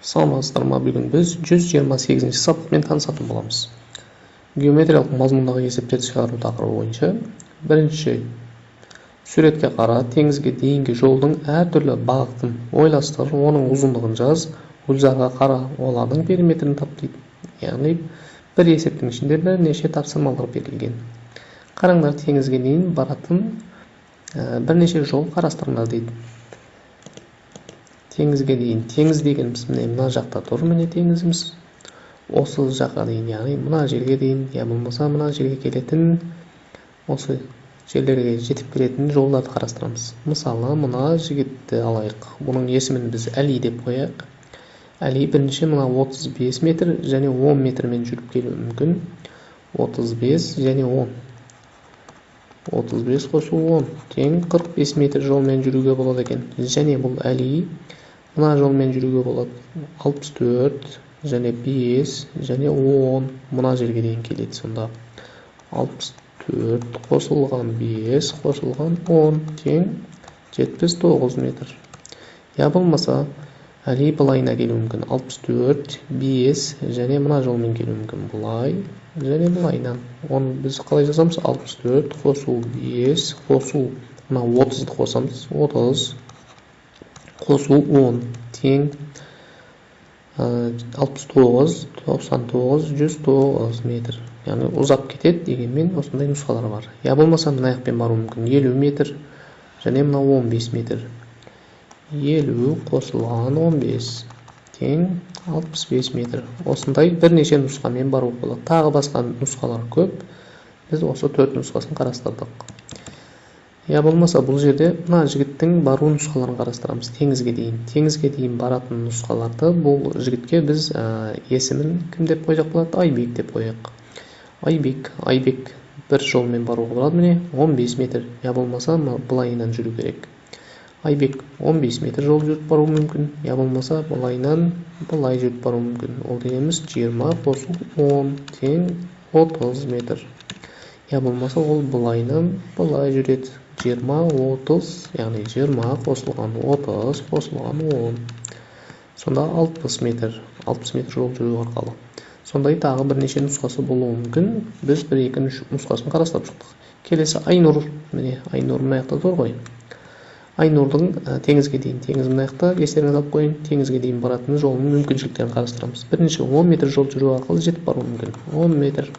Саламатсыздар ма? Бүгін біз 128-ші сабақпен танысатын боламыз. Геометриялық мазмұндағы есептерді шығару тақырыбы бойынша бірінші суретке қара, теңізге дейінгі жолдың әртүрлі бағытын ойластыр, оның ұзындығын жаз, гүлзарға қара, олардың периметрін тап дейді. Яғни бір есептің ішінде бірнеше тапсырмалар берілген. Қараңдар, теңізге дейін баратын бірнеше жол қарастырыңдар дейді. Теңізге дейін, теңіз дегеніміз міне мына жақта тұр, міне теңізіміз. Осы жаққа дейін, яғни мына жерге дейін, я болмаса мына жерге келетін, осы жерлерге жетіп келетін жолдарды қарастырамыз. Мысалы, мына жігітті алайық. Бұның есімін біз Әли деп қояйық. Әли бірінші мына 35 метр және 10 метрмен жүріп келуі мүмкін. 35 және 10. 35 қосу 10 тең 45 метр жолмен жүруге болады екен. Және бұл Әли мына жолмен жүруге болады. 64 және 5 және 10 мына жерге дейін келеді. Сонда 64 қосылған 5 қосылған 10 тең 79 метр. Я болмаса Әли былайына келуі мүмкін. 64, 5 және мына жолмен келуі мүмкін. Былай және былайынан. Оны біз қалай жазамыз? 64 қосу 5 қосу мына 30-ды қосамыз. 30 қосу 10 тең 69, 99, 109 метр. Яғни ұзап кетеді дегенмен осындай нұсқалар бар. Я болмаса мына жақпен бару мүмкін. 50 метр және мына 15 метр. 50 қосылған 15 тең 65 метр. Осындай бірнеше нұсқамен бару болады. Тағы басқа нұсқалар көп. Біз осы 4 нұсқасын қарастырдық. Я болмаса бұл жерде мына жігіттің бару нұсқаларын қарастырамыз. Теңізге дейін. Теңізге дейін баратын нұсқаларды бұл жігітке біз есімін кім деп қойсақ болады? Айбек деп қояйық. Айбек бір жолмен баруға болады, міне 15 метр. Я болмаса былайынан жүру керек. Айбек 15 метр жол жүріп бару мүмкін. Я болмаса былайынан былай жүріп бару мүмкін. Ол дегеніміз 20 қосу 10 тең 30 метр. Я болмаса ол былайынан былай жүреді. 20, 30, яғни 20 қосылған 30 қосылған 10. Сонда 60 метр. 60 метр жол жүру арқылы. Сондай тағы бірнеше нұсқасы болуы мүмкін. Біз бір-екі нұсқасын қарастырып шықтық. Келесі Айнұр. Міне Айнұр мына жақта тұр ғой. Айнұрдың теңізге дейін. Теңіз мына жақта, естеріңізге алып қойын. Теңізге дейін баратын жолының мүмкіншіліктерін қарастырамыз. Бірінші 10 метр жол жүру арқылы жетіп бару мүмкін. 10 метр.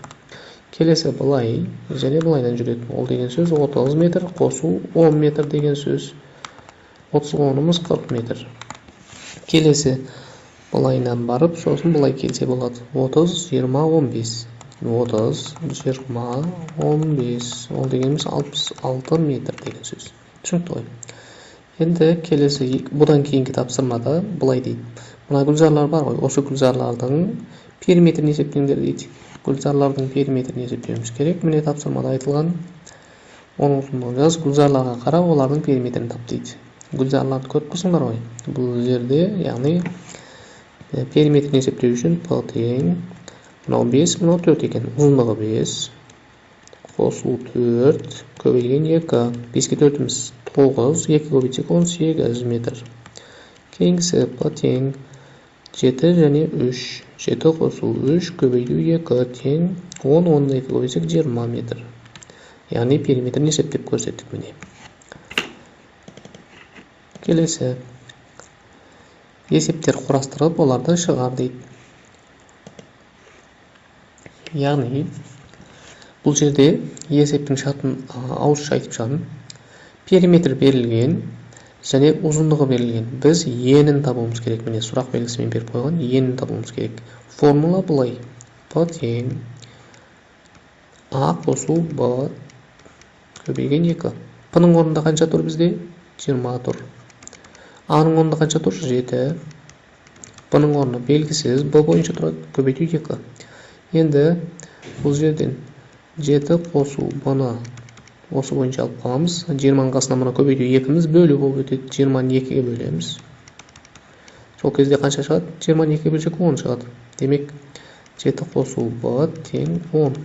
Келесі былай және былайдан жүреді. Ол деген сөз 30 метр қосу 10 метр деген сөз. 30-10-ымыз 40 метр. Келесі былайынан барып, сосын былай келсе болады. 30, 20, 15. 30, 20, 15. Ол дегеніміз 66 метр деген сөз. Түсінікті ғой. Енді келесі бұдан кейінгі тапсырмада былай дейді. Мына гүлзарлар бар ғой. Осы гүлзарлардың периметрін есептеңдер дейді. Гүлзарлардың периметрін есептеуіміз керек. Міне тапсырмада айтылған. Оның ұзындығын жаз, гүлзарларға қара, олардың периметрін тап дейді. Гүлзарларды көріп тұрсыңдар ғой. Бұл жерде, яғни периметрін есептеу үшін П тең мынау 5, мынау 4 екен. Ұзындығы 5 қосу 4 көбейген 2. 5-ке 4-іміз 9, 2 көбейтсек 18 метр. Кейінгісі П тең 7 және 3. 7 қосу 3 көбейту 2 тең 10, 12 көбейтсек 20 метр. Яғни периметрін есептеп көрсеттік міне. Келесі есептер құрастырып, оларды шығар дейді. Яғни бұл жерде есептің шартын ауызша айтып жатырмын. Периметр берілген және ұзындығы берілген. Біз енін табуымыз керек. Міне сұрақ белгісімен беріп қойған, енін табуымыз керек. Формула былай. П тең А қосу Б көбейген 2. П-ның орнында қанша тұр бізде? 20 тұр. А-ның орнында қанша тұр? 7. П-ның орны белгісіз, Б бойынша тұрады, көбейту 2. Енді бұл жерден 7 қосу Б-ны осы бойынша алып қаламыз. 20-ның қасына мұны көбейту 2-міз бөлу болып өтеді. 20-ны 2-ге бөлеміз. Сол кезде қанша шығады? 20-ны 2-ге бөлсек 10 шығады. Демек 7 қосу Б тең 10.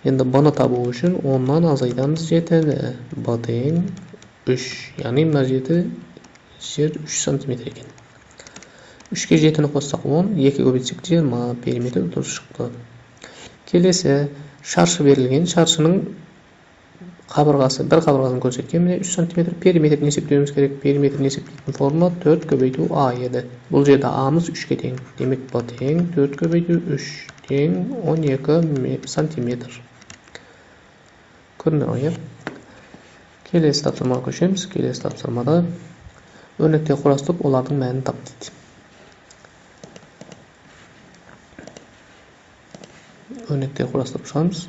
Енді Б-ны табу үшін 10-нан азайтамыз 7-ні. Б тең 3. Яғни мына жерде жер 3 см екен. 3-ке 7-ні қоссақ 10, 2 көбейтсек 20 периметр дұрыс шықты. Келесі шаршы берілген, шаршының қабырғасы, бір қабырғасын көрсеткен, міне 3 см периметрін есептеуіміз керек. Периметрін есептейтін формула 4 көбейту А еді. Бұл жерде А-мыз 3-ке тең. Демек Б тең 4 көбейту 3 тең 12 см. Көрінді ғой, Келесі тапсырмаға көшеміз. Келесі тапсырмада өрнектер құрастырып, олардың мәнін тап дейді. Örnekte құрастырып шығамыз.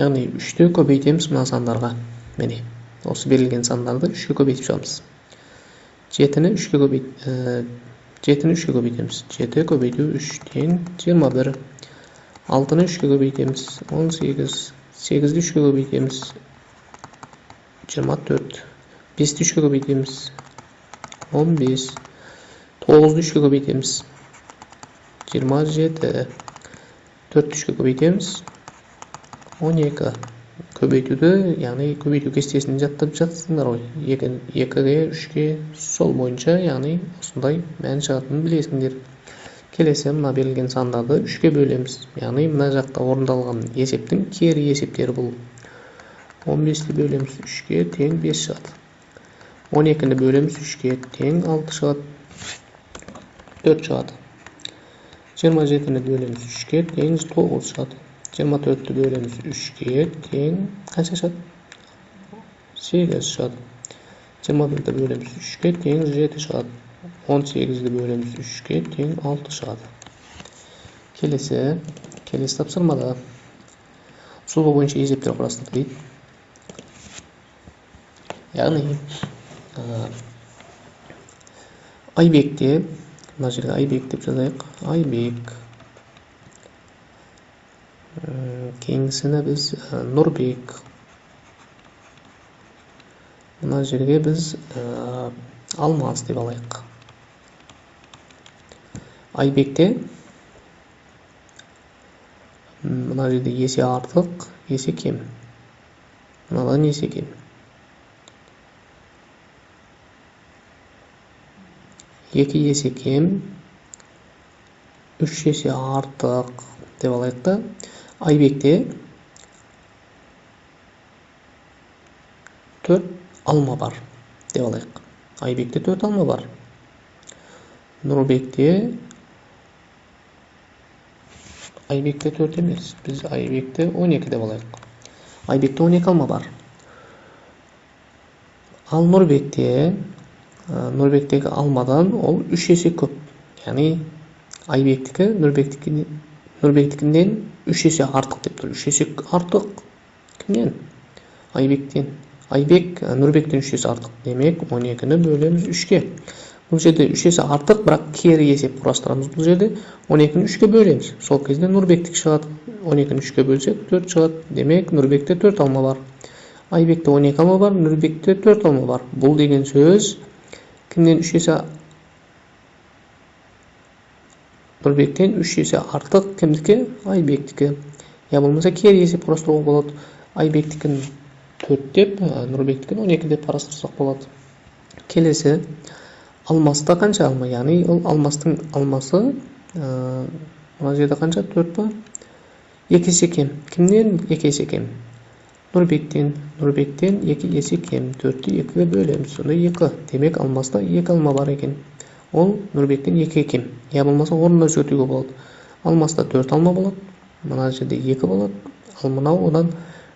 Яғни 3-те көбейтеміз мына сандарға. Міне, осы берілген сандарды 3-ке көбейтіп шығамыз. 7-ні 3-ке көбейтеміз. 7 көбейту 3 тең 21. 6-ны 3-ке көбейтеміз. 18. 8-ді 3-ке көбейтеміз. 24. 5-ді 3-ке көбейтеміз. 15. 9-ды 3-ке көбейтеміз. 27. 4-ді 3-ке көбейтеміз. 12. Көбейтуді, яғни көбейту кестесін жаттап жатсыңдар ғой. 2-ге 3-ке сол бойынша, яғни осындай мән шығатынын білесіңдер. Келесі мына берілген сандарды 3-ке бөлеміз. Яғни мына жақта орындалған есептің кері есептері бұл. 15-ді бөлеміз 3-ке тең 5 шығады. 12-ні бөлеміз 3-ке тең 6 шығады. 4 шығады. 27-ні бөлеміз 3-ке тең 9 шығады. 24-ті бөлеміз 3-ке тең қанша шығады? 8 шығады. 21-ті бөлеміз 3-ке тең 7 шығады. 18-ді бөлеміз 3-ке тең 6 шығады. Келесі тапсырмада сызба бойынша есептер құрастыр дейді. Яғни Айбекте, мына жерге Айбек деп жазайық. Айбек. Кейінгісіне біз Нұрбек. Мына жерге біз Алмаз деп алайық. Айбекте мына жерде есе артық, есе кем. Мынадан есе кем. 2 есе кем, 3 есе артық деп алайық та. Айбекте 4 алма бар деп алайық. Айбекте 4 алма бар. Нұрбекте Айбекте 4 емес. Біз Айбекте 12 деп алайық. Айбекте 12 алма бар. Ал Нұрбектегі алмадан ол 3 есе көп. Яғни Айбектікі Нұрбектікінден 3 есе артық деп тұр. 3 есе артық кімнен? Айбектен. Айбек Нұрбектен 3 есе артық. Демек 12-ні бөлеміз 3-ке. Бұл жерде 3 есе артық, бірақ кері есеп құрастырамыз. Бұл жерде 12-ні 3-ке бөлеміз. Сол кезде Нұрбектік шығады. 12-ні 3-ке бөлсек 4 шығады. Демек Нұрбекте 4 алма бар. Айбекте 12 алма бар, Нұрбекте 4 алма бар. Бұл деген сөз кімнен 3 есе Нұрбектен 3 есе артық кімдікі? Айбектікі. Я болмаса кері есеп құрастыруға болады. Айбектікін 4 деп, Нұрбектікін 12 деп қарастырсақ болады. Келесі алмаста қанша алма? Яғни ол алмастың алмасы мына жерде қанша? 4 па? 2 есе кем. Кімнен 2 есе кем? Нұрбектен 2 есе кем. 4-ті 2-ге бөлеміз. Сонда 2. Демек алмаста 2 алма бар екен. Ол Нұрбектен 2 кем. Я болмаса орнына өзгертуге болады. Алмаста 4 алма болады. Мына жерде 2 болады. Ал мынау одан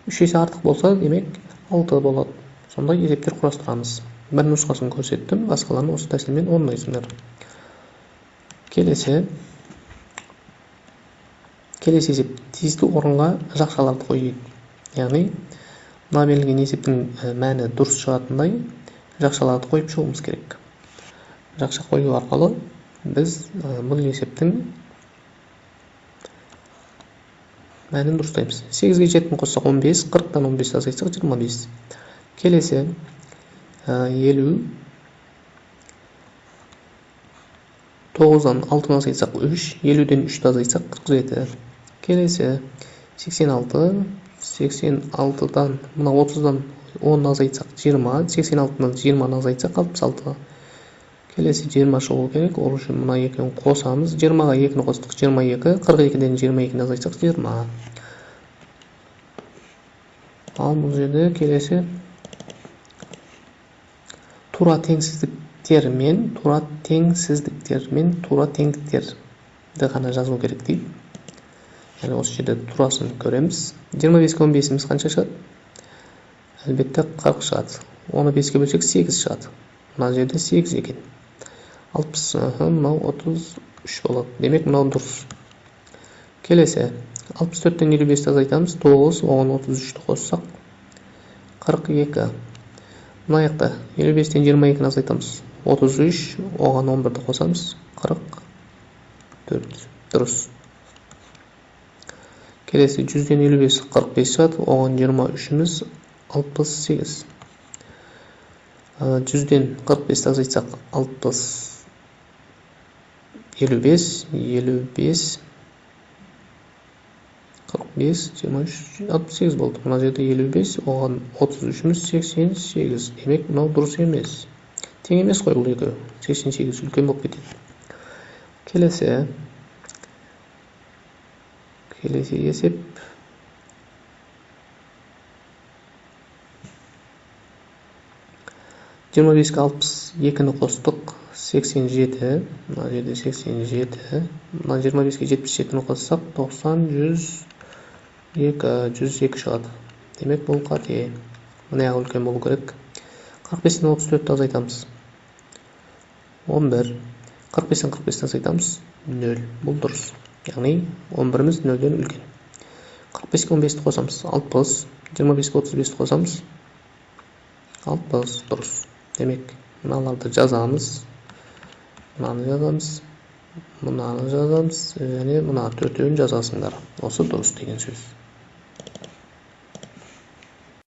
3 есе артық болса, демек 6 болады. Сонда есептер құрастырамыз. Бір нұсқасын көрсеттім. Басқаларын осы тәсілмен орындайсыңдар. Келесі есеп тиісті орынға жақшаларды қой дейді. Яғни мына берілген есептің мәні дұрыс шығатындай жақшаларды қойып шығуымыз керек. Жақша қою арқылы біз бұл есептің мәнін дұрыстаймыз. 8-ге 7-ні қоссақ 15, 40-тан 15 азайтсақ 25. Келесі 50, 9-дан 6-ны азайтсақ 3, 50-ден 3-ті азайтсақ 47. Келесі 86, 86-дан мына 30-дан 10 азайтсақ 20, 86-нан 20 азайтсақ 66. Келесі 20 шығу керек. Ол үшін мына екеуін қосамыз. 20-ға 2-ні қостық 22, 42-ден 22-ні азайтсақ 20. Ал бұл жерде келесі тура теңсіздіктер мен тура теңдіктерді ғана жазу керек дейді. Яғни осы жерде турасын көреміз. 25-ке 15-іміз қанша шығады? Әлбетте 40 шығады. Оны 5-ке бөлсек 8 шығады. Мына жерде 8 екен. 60, мынау 33 болады. Демек, мынау дұрыс. Келесі 64-тен 55-ті азайтамыз. 9, оған 33-ті қоссақ 42. Мына жақта 55-тен 22-ні азайтамыз. 33, оған 11-ті қосамыз. 44. Дұрыс. Келесі 100-ден 55 45 шығады. Оған 23-іміз 68. 100-ден 45-ті азайтсақ 55, 45, 23, 68 болды. Мына жерде 55, оған 33-іміз 88. Демек, мынау дұрыс емес. Тең емес қой бұл екеуі. 88 үлкен болып кетеді. Келесі есеп. Жиырма 5-ке 62-ні қостық 87. Мына жерде 87. Мына 25-ке 77-ні қоссақ 90, 102 шығады. Демек, бұл қате. Мына үлкен болу керек. 45-тен 34-ті азайтамыз. 11. 45-тен 45-ті азайтамыз. 0. Бұл дұрыс. Яғни 11-іміз 0-ден үлкен. 45-ке 15-ті қосамыз. 60. 25-ке 35-ті қосамыз. 60. Дұрыс. Демек, мыналарды жазамыз. Мынаны жазамыз. Және мына төртеуін жазасыңдар. Осы дұрыс деген сөз.